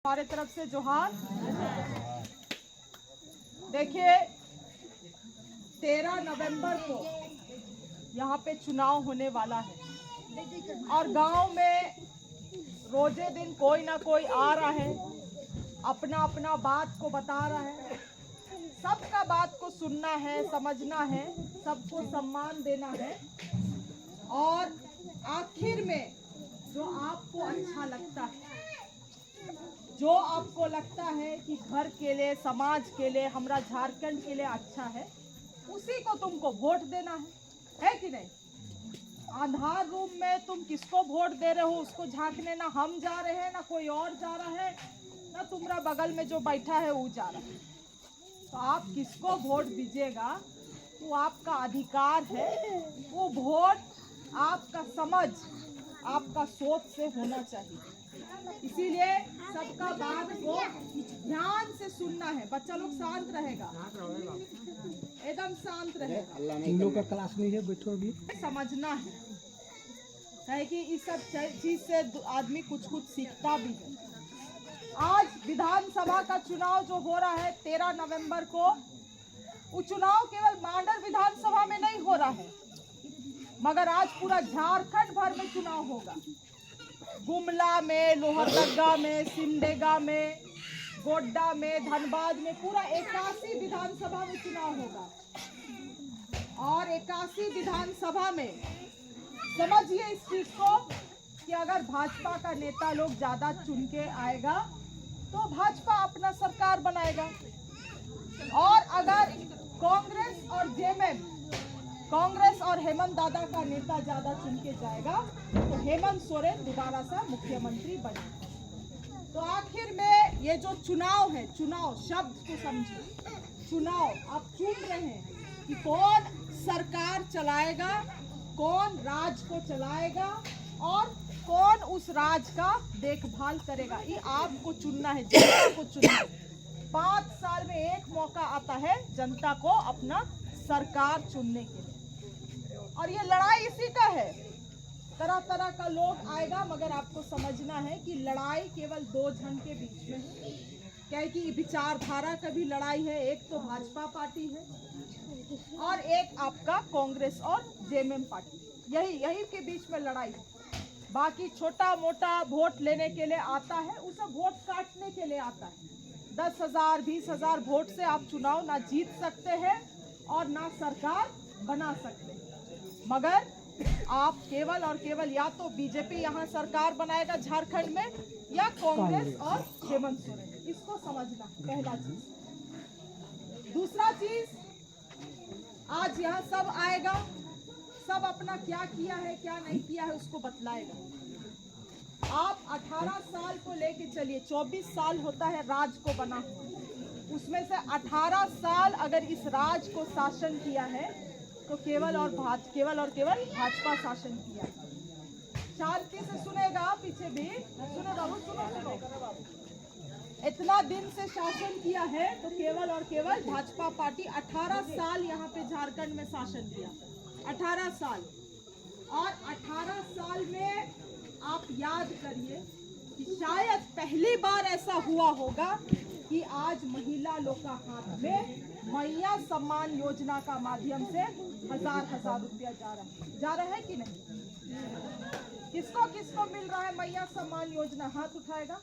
हमारे तरफ से जोहार। देखिए 13 नवंबर को यहाँ पे चुनाव होने वाला है और गांव में रोजे दिन कोई ना कोई आ रहा है, अपना अपना बात को बता रहा है। सबका बात को सुनना है, समझना है, सबको सम्मान देना है और आखिर में जो आपको अच्छा लगता है, जो आपको लगता है कि घर के लिए, समाज के लिए, हमारा झारखंड के लिए अच्छा है, उसी को तुमको वोट देना है कि नहीं? अंधार रूम में तुम किसको वोट दे रहे हो उसको झांकने ना हम जा रहे हैं, ना कोई और जा रहा है, ना तुम्हारा बगल में जो बैठा है वो जा रहा है। तो आप किसको वोट दीजिएगा वो आपका अधिकार है। वो वोट आपका समझ, आपका सोच से होना चाहिए। इसीलिए सबका बात को ध्यान से सुनना है। बच्चा लोग शांत रहेगा, एकदम शांत रहेगा। इन लोग का क्लास नहीं है, बैठो भी। समझना है कि इस सब चीज से आदमी कुछ कुछ सीखता भी है। आज विधानसभा का चुनाव जो हो रहा है 13 नवंबर को, वो चुनाव केवल मांडर विधानसभा में नहीं हो रहा है, मगर आज पूरा झारखंड भर में चुनाव होगा। गुमला में, लोहरदगा में, सिमडेगा में, गोड्डा में, धनबाद में, पूरा 81 विधानसभा में चुनाव होगा। और 81 विधानसभा में समझिए इस चीज को कि अगर भाजपा का नेता लोग ज्यादा चुन के आएगा तो भाजपा अपना सरकार बनाएगा, और अगर कांग्रेस और जेएमएम, कांग्रेस और हेमंत दादा का नेता ज्यादा चुन के जाएगा तो हेमंत सोरेन दोबारा से मुख्यमंत्री बनेगा। तो आखिर में ये जो चुनाव है, चुनाव शब्द को समझिए, चुनाव आप चुन रहे हैं कि कौन सरकार चलाएगा, कौन राज को चलाएगा और कौन उस राज का देखभाल करेगा। ये आपको चुनना है, जनता को चुनना है। 5 साल में एक मौका आता है जनता को अपना सरकार चुनने के लिए, और ये लड़ाई इसी का है। तरह तरह का लोग आएगा, मगर आपको समझना है कि लड़ाई केवल 2 जन के बीच में है। क्या है कि विचारधारा का भी लड़ाई है। एक तो भाजपा पार्टी है और एक आपका कांग्रेस और जेएमएम पार्टी, यही के बीच में लड़ाई है। बाकी छोटा मोटा वोट लेने के लिए आता है, उसे वोट काटने के लिए आता है। 10,000 20,000 वोट से आप चुनाव ना जीत सकते हैं और ना सरकार बना सकते हैं। मगर आप केवल और केवल या तो बीजेपी यहाँ सरकार बनाएगा झारखंड में, या कांग्रेस और हेमंत सोरेन। इसको समझना पहला चीज। दूसरा चीज, आज यहाँ सब आएगा, सब अपना क्या किया है क्या नहीं किया है उसको बतलाएगा। आप 18 साल को लेके चलिए, 24 साल होता है राज को बना हुआ, उसमें से 18 साल अगर इस राज को शासन किया है तो केवल और केवल भाजपा शासन किया। शांति से सुनेगा, पीछे भी सुनो बाबू, सुनो। इतना दिन से शासन किया है तो केवल और केवल भाजपा पार्टी 18 साल यहाँ पे झारखंड में शासन किया। 18 साल, और 18 साल में आप याद करिए कि शायद पहली बार ऐसा हुआ होगा कि आज महिला लोग का हाथ में मैया सम्मान योजना का माध्यम से हजार रुपया जा रहा है कि नहीं? किसको किसको मिल रहा है मैया सम्मान योजना? हाथ उठाएगा।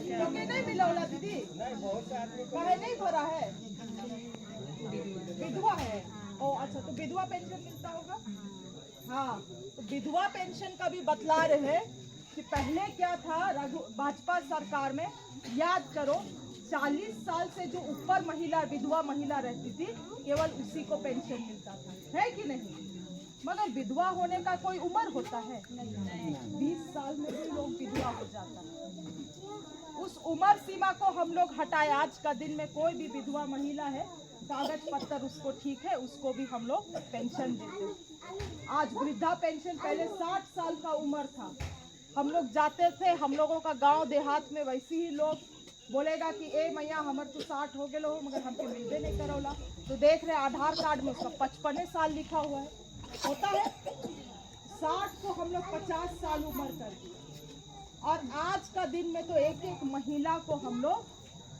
क्योंकि नहीं मिला दीदी, कहे नहीं भरा है, विधवा है। ओ अच्छा, तो विधवा पेंशन मिलता होगा। हाँ, तो विधवा पेंशन का भी बतला रहे हैं कि पहले क्या था भाजपा सरकार में। याद करो, 40 साल से जो ऊपर महिला, विधवा महिला रहती थी, केवल उसी को पेंशन मिलता था, है कि नहीं? मगर विधवा होने का कोई उम्र होता है? 20 साल में भी लोग विधवा हो जाता है। उस उम्र सीमा को हम लोग हटाए। आज का दिन में कोई भी विधवा महिला है, कागज पत्तर उसको ठीक है, उसको भी हम लोग पेंशन देते हैं। आज वृद्धा पेंशन, पहले 60 साल का उम्र था, हम लोग जाते थे, हम लोगों का गांव देहात में वैसे ही लोग बोलेगा कि ए मैया हमर तो 60 हो गए हो, मगर हमके मिलबे नहीं करोला। तो देख रहे आधार कार्ड में उसका 55 साल लिखा हुआ है। होता है 60 को हम लोग 50 साल उम्र कर दिए, और आज का दिन में तो एक एक महिला को हम लोग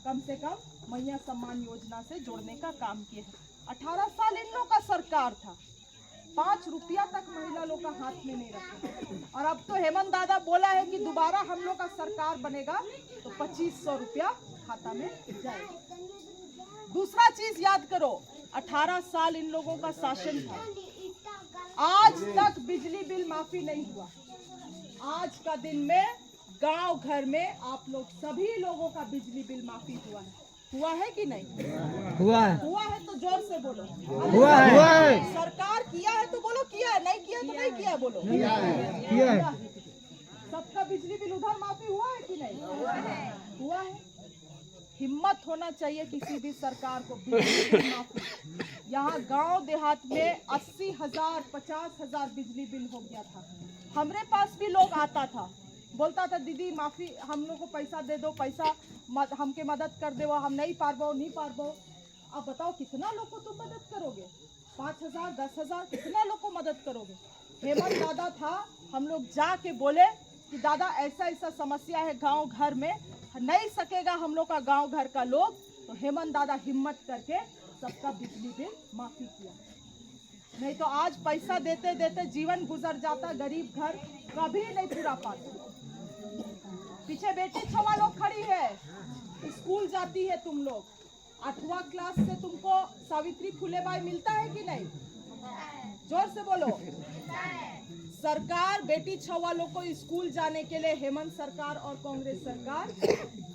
कम से कम मैया सम्मान योजना से जोड़ने का काम किए हैं। 18 साल इन लोग का सरकार था, 5 रुपया तक महिला लोग का हाथ में नहीं रखे, और अब तो हेमंत दादा बोला है कि दोबारा हम लोग का सरकार बनेगा तो 2500 रुपया खाता में जाएगा। दूसरा चीज याद करो, 18 साल इन लोगों का शासन था, आज तक बिजली बिल माफी नहीं हुआ। आज का दिन में गांव घर में आप लोग सभी लोगों का बिजली बिल माफी हुआ है कि नहीं? हुआ है। हुआ है तो जोर से बोलो। हुआ है। सरकार किया है तो बोलो किया है, नहीं किया तो नहीं किया बोलो। किया है। सबका बिजली बिल उधर माफी हुआ है कि नहीं? हुआ है। हिम्मत होना चाहिए किसी भी सरकार को बिजली बिल माफी। यहाँ गांव देहात में 80,000 50,000 बिजली बिल हो गया था। हमारे पास भी लोग आता था, बोलता था दीदी माफी, हम लोग को पैसा दे दो, पैसा हमके मदद कर दे, हम नहीं पारबो। अब बताओ कितना लोग को तुम मदद करोगे? 5,000 10,000 कितना लोग को मदद करोगे? हेमंत दादा था, हम लोग जाके बोले कि दादा ऐसा ऐसा समस्या है गांव घर में, नहीं सकेगा हम लोग का गांव घर का लोग, तो हेमंत दादा हिम्मत करके सबका बिजली बिल माफी किया। नहीं तो आज पैसा देते देते जीवन गुजर जाता, गरीब घर कभी नहीं पूरा पाते। पीछे बेटी छवा लोग खड़ी है, स्कूल जाती है तुम लोग, 8वां क्लास से तुमको सावित्री फुले बाई मिलता है कि नहीं? जोर से बोलो। सरकार बेटी छवा लोग को स्कूल जाने के लिए हेमंत सरकार और कांग्रेस सरकार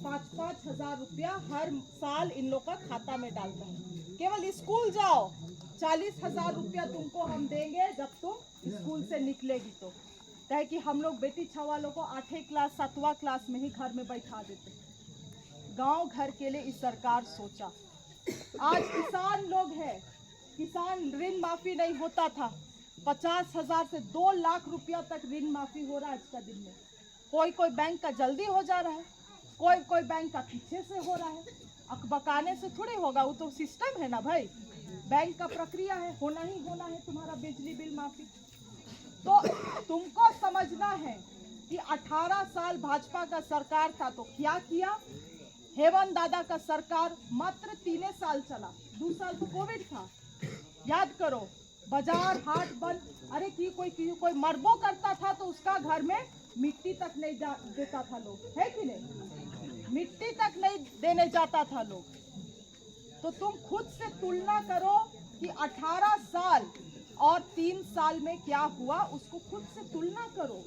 5-5 हजार रुपया हर साल इन लोग का खाता में डालता है। केवल स्कूल जाओ, 40,000 रुपया तुमको हम देंगे जब तुम स्कूल से निकलेगी तो। है कि हम लोग बेटी छवा लोग को 8वीं क्लास 7वां क्लास में ही घर में बैठा देते। गांव घर के लिए इस सरकार सोचा। आज किसान लोग हैं, किसान ऋण माफी नहीं होता था, 50,000 से 2 लाख रुपया तक ऋण माफी हो रहा है आज का दिन में। कोई बैंक का जल्दी हो जा रहा है, कोई बैंक का पीछे से हो रहा है। अकबकाने से थोड़ी होगा, वो तो सिस्टम है ना भाई, बैंक का प्रक्रिया है, होना ही होना है तुम्हारा बिजली बिल माफी। तो तुमको समझना है कि 18 साल भाजपा का सरकार था तो क्या किया? हेमंत दादा का सरकार मात्र 3 साल चला, 2 साल तो कोविड था। याद करो, बाजार हाट बंद, अरे कोई मरबो करता था तो उसका घर में मिट्टी तक नहीं देता था लोग, है कि नहीं? मिट्टी तक नहीं देने जाता था लोग। तो तुम खुद से तुलना करो कि 18 साल और 3 साल में क्या हुआ, उसको खुद से तुलना करो।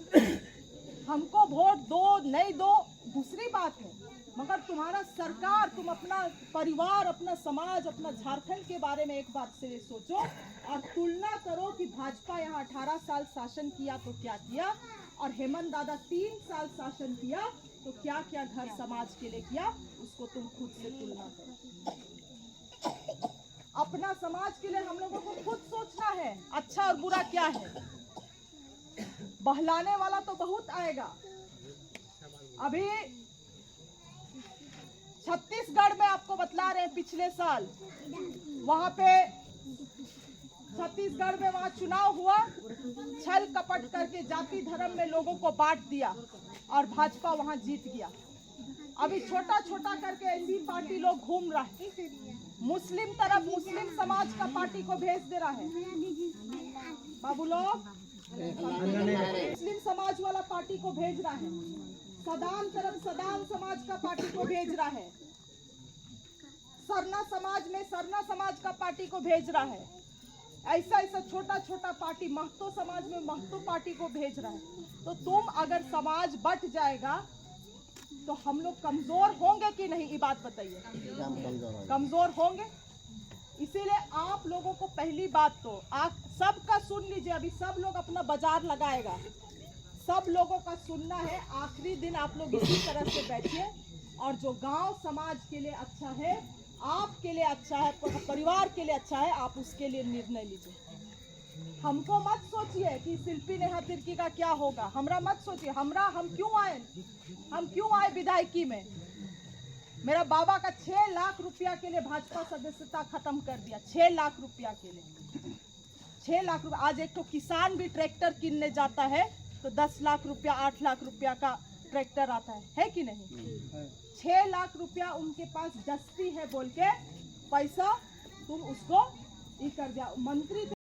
हमको वोट दो नहीं दो दूसरी बात है, मगर तुम्हारा सरकार, तुम अपना परिवार, अपना समाज, अपना झारखंड के बारे में एक बार से सोचो और तुलना करो कि भाजपा यहाँ 18 साल शासन किया तो क्या किया, और हेमंत दादा 3 साल शासन किया तो क्या क्या घर समाज के लिए किया, उसको तुम खुद से तुलना करो। अपना समाज के लिए हम लोगों को खुद सोचना है, अच्छा और बुरा क्या है। बहलाने वाला तो बहुत आएगा। अभी छत्तीसगढ़ में आपको बतला रहे हैं, पिछले साल वहां पे छत्तीसगढ़ में वहां चुनाव हुआ, छल कपट करके जाति धर्म में लोगों को बांट दिया और भाजपा वहां जीत गया। अभी छोटा छोटा करके ऐसी पार्टी लोग घूम रहा है, मुस्लिम तरफ मुस्लिम समाज का पार्टी को भेज दे रहा है। बाबू लोग मुस्लिम समाज वाला पार्टी को भेज रहा है, सदान तरफ सदान समाज का पार्टी को भेज रहा है, सरना समाज में सरना समाज का पार्टी को भेज रहा है। ऐसा ऐसा छोटा छोटा पार्टी, महतो समाज में महतो पार्टी को भेज रहा है। तो तुम अगर समाज बट जाएगा तो हम लोग कमजोर होंगे कि नहीं, ये बात बताइए। कमजोर होंगे। इसीलिए आप लोगों को पहली बात तो आप सबका सुन लीजिए। अभी सब लोग अपना बाजार लगाएगा, सब लोगों का सुनना है। आखिरी दिन आप लोग इसी तरह से बैठिए और जो गांव समाज के लिए अच्छा है, आपके लिए अच्छा है, परिवार के लिए अच्छा है, आप उसके लिए निर्णय लीजिए। हमको मत सोचिए कि शिल्पी नेहा तिर्की का क्या होगा, हमरा मत सोचिए। हम क्यों आए विधायकी में। मेरा बाबा का 6 लाख रुपया के लिए भाजपा सदस्यता खत्म कर दिया, 6 लाख रुपया के लिए। 6 लाख रुपया। आज एक तो किसान भी ट्रैक्टर किनने जाता है तो 10 लाख रुपया 8 लाख रुपया का ट्रैक्टर आता है कि नहीं? 6 लाख रुपया उनके पास दस्ती है बोल के पैसा तुम उसको ये कर दिया। मंत्री